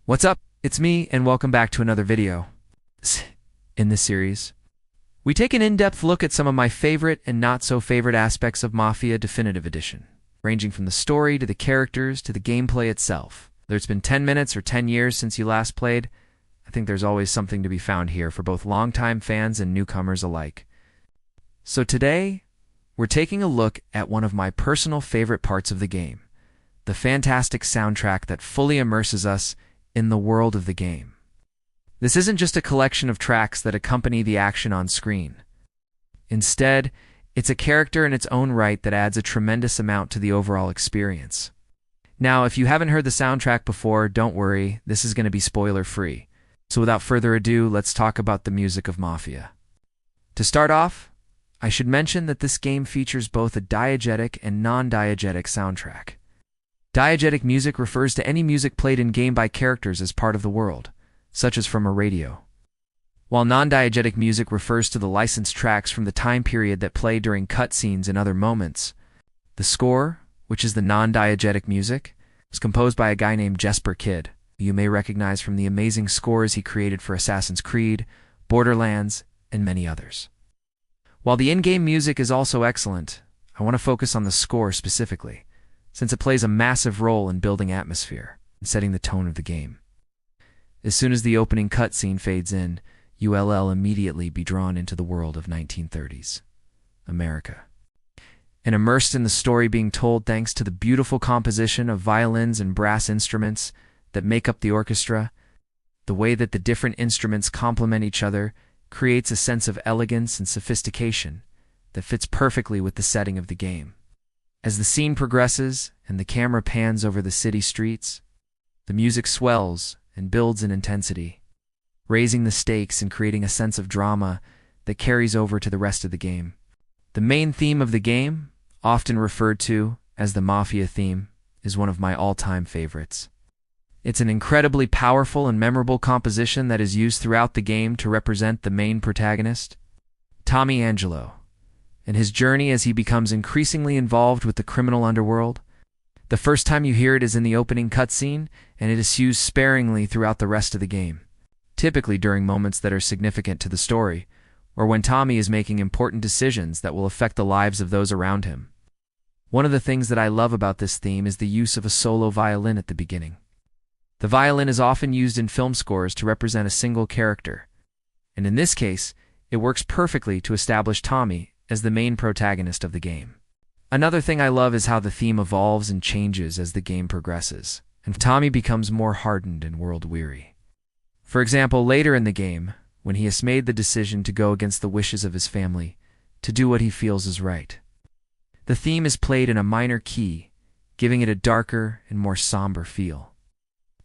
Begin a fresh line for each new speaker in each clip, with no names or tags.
What's up? It's me, and welcome back to another video. In this series, we take an in-depth look at some of my favorite and not-so-favorite aspects of Mafia Definitive Edition, ranging from the story to the characters to the gameplay itself. Whether it's been 10 minutes or 10 years since you last played, I think there's always something to be found here for both longtime fans and newcomers alike. So today, we're taking a look at one of my personal favorite parts of the game, the fantastic soundtrack that fully immerses us in the world of the game. This isn't just a collection of tracks that accompany the action on screen. Instead, it's a character in its own right that adds a tremendous amount to the overall experience. Now, if you haven't heard the soundtrack before, don't worry, this is going to be spoiler-free. So without further ado, let's talk about the music of Mafia. To start off, I should mention that this game features both a diegetic and non-diegetic soundtrack. Diegetic music refers to any music played in-game by characters as part of the world, such as from a radio. While non-diegetic music refers to the licensed tracks from the time period that play during cutscenes and other moments. The score, which is the non-diegetic music, was composed by a guy named Jesper Kyd, who you may recognize from the amazing scores he created for Assassin's Creed, Borderlands, and many others. While the in-game music is also excellent, I want to focus on the score specifically, since it plays a massive role in building atmosphere and setting the tone of the game. As soon as the opening cutscene fades in, you'll immediately be drawn into the world of 1930s America, and immersed in the story being told thanks to the beautiful composition of violins and brass instruments that make up the orchestra. The way that the different instruments complement each other creates a sense of elegance and sophistication that fits perfectly with the setting of the game. As the scene progresses and the camera pans over the city streets, the music swells and builds in intensity, raising the stakes and creating a sense of drama that carries over to the rest of the game. The main theme of the game, often referred to as the Mafia theme, is one of my all-time favorites. It's an incredibly powerful and memorable composition that is used throughout the game to represent the main protagonist, Tommy Angelo, and his journey as he becomes increasingly involved with the criminal underworld. The first time you hear it is in the opening cutscene, and it is used sparingly throughout the rest of the game, typically during moments that are significant to the story, or when Tommy is making important decisions that will affect the lives of those around him. One of the things that I love about this theme is the use of a solo violin at the beginning. The violin is often used in film scores to represent a single character, and in this case, it works perfectly to establish Tommy as the main protagonist of the game. Another thing I love is how the theme evolves and changes as the game progresses, and Tommy becomes more hardened and world-weary. For example, later in the game, when he has made the decision to go against the wishes of his family, to do what he feels is right. The theme is played in a minor key, giving it a darker and more somber feel.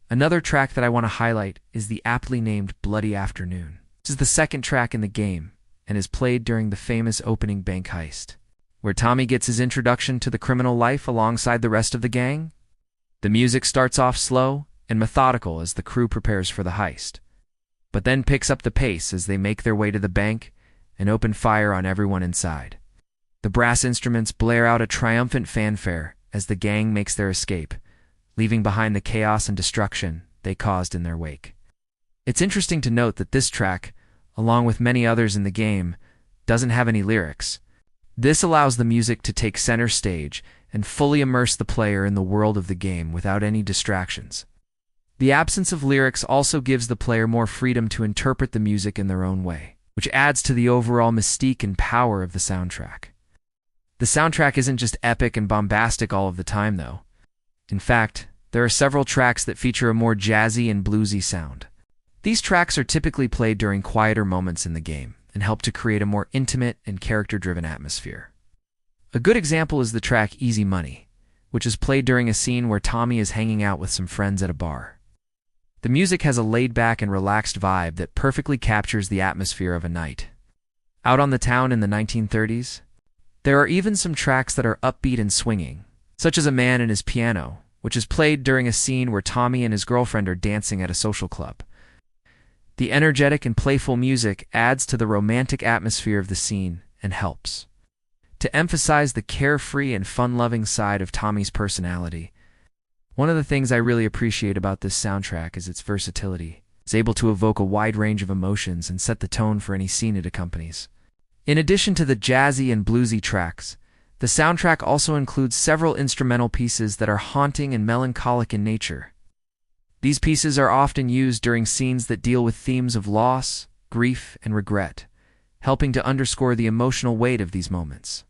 Another track that I want to highlight is the aptly named Bloody Afternoon. This is the second track in the game, and is played during the famous opening bank heist, where Tommy gets his introduction to the criminal life alongside the rest of the gang. The music starts off slow and methodical as the crew prepares for the heist, but then picks up the pace as they make their way to the bank and open fire on everyone inside. The brass instruments blare out a triumphant fanfare as the gang makes their escape, leaving behind the chaos and destruction they caused in their wake. It's interesting to note that this track, along with many others in the game, doesn't have any lyrics. This allows the music to take center stage and fully immerse the player in the world of the game without any distractions. The absence of lyrics also gives the player more freedom to interpret the music in their own way, which adds to the overall mystique and power of the soundtrack. The soundtrack isn't just epic and bombastic all of the time, though. In fact, there are several tracks that feature a more jazzy and bluesy sound. These tracks are typically played during quieter moments in the game and help to create a more intimate and character-driven atmosphere. A good example is the track Easy Money, which is played during a scene where Tommy is hanging out with some friends at a bar. The music has a laid-back and relaxed vibe that perfectly captures the atmosphere of a night out on the town in the 1930s. There are even some tracks that are upbeat and swinging, such as A Man and His Piano, which is played during a scene where Tommy and his girlfriend are dancing at a social club. The energetic and playful music adds to the romantic atmosphere of the scene and helps to emphasize the carefree and fun-loving side of Tommy's personality. One of the things I really appreciate about this soundtrack is its versatility. It's able to evoke a wide range of emotions and set the tone for any scene it accompanies. In addition to the jazzy and bluesy tracks, the soundtrack also includes several instrumental pieces that are haunting and melancholic in nature. These pieces are often used during scenes that deal with themes of loss, grief, and regret, helping to underscore the emotional weight of these moments.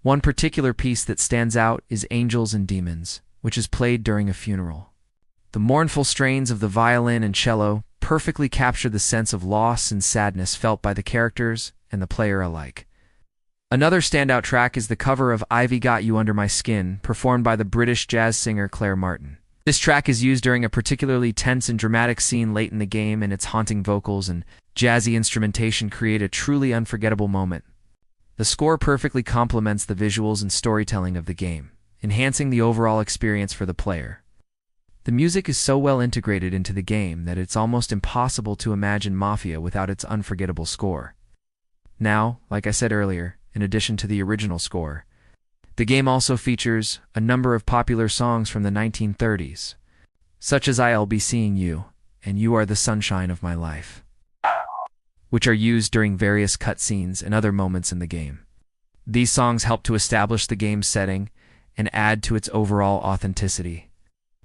One particular piece that stands out is Angels and Demons, which is played during a funeral. The mournful strains of the violin and cello perfectly capture the sense of loss and sadness felt by the characters and the player alike. Another standout track is the cover of Ivy Got You Under My Skin, performed by the British jazz singer Claire Martin. This track is used during a particularly tense and dramatic scene late in the game, and its haunting vocals and jazzy instrumentation create a truly unforgettable moment. The score perfectly complements the visuals and storytelling of the game, enhancing the overall experience for the player. The music is so well integrated into the game that it's almost impossible to imagine Mafia without its unforgettable score. Now, like I said earlier, in addition to the original score, the game also features a number of popular songs from the 1930s, such as I'll Be Seeing You and You Are the Sunshine of My Life, which are used during various cutscenes and other moments in the game. These songs help to establish the game's setting and add to its overall authenticity.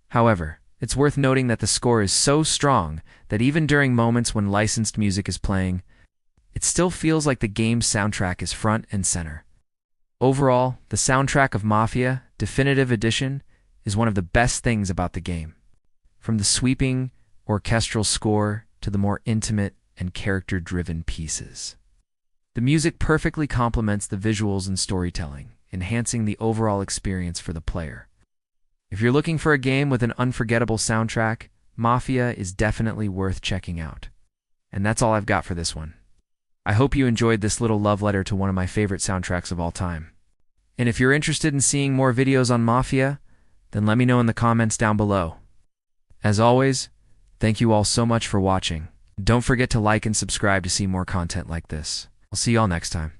However, it's worth noting that the score is so strong that even during moments when licensed music is playing, it still feels like the game's soundtrack is front and center. Overall, the soundtrack of Mafia Definitive Edition is one of the best things about the game. From the sweeping orchestral score to the more intimate and character-driven pieces, the music perfectly complements the visuals and storytelling, enhancing the overall experience for the player. If you're looking for a game with an unforgettable soundtrack, Mafia is definitely worth checking out. And that's all I've got for this one. I hope you enjoyed this little love letter to one of my favorite soundtracks of all time. And if you're interested in seeing more videos on Mafia, then let me know in the comments down below. As always, thank you all so much for watching. Don't forget to like and subscribe to see more content like this. I'll see y'all next time.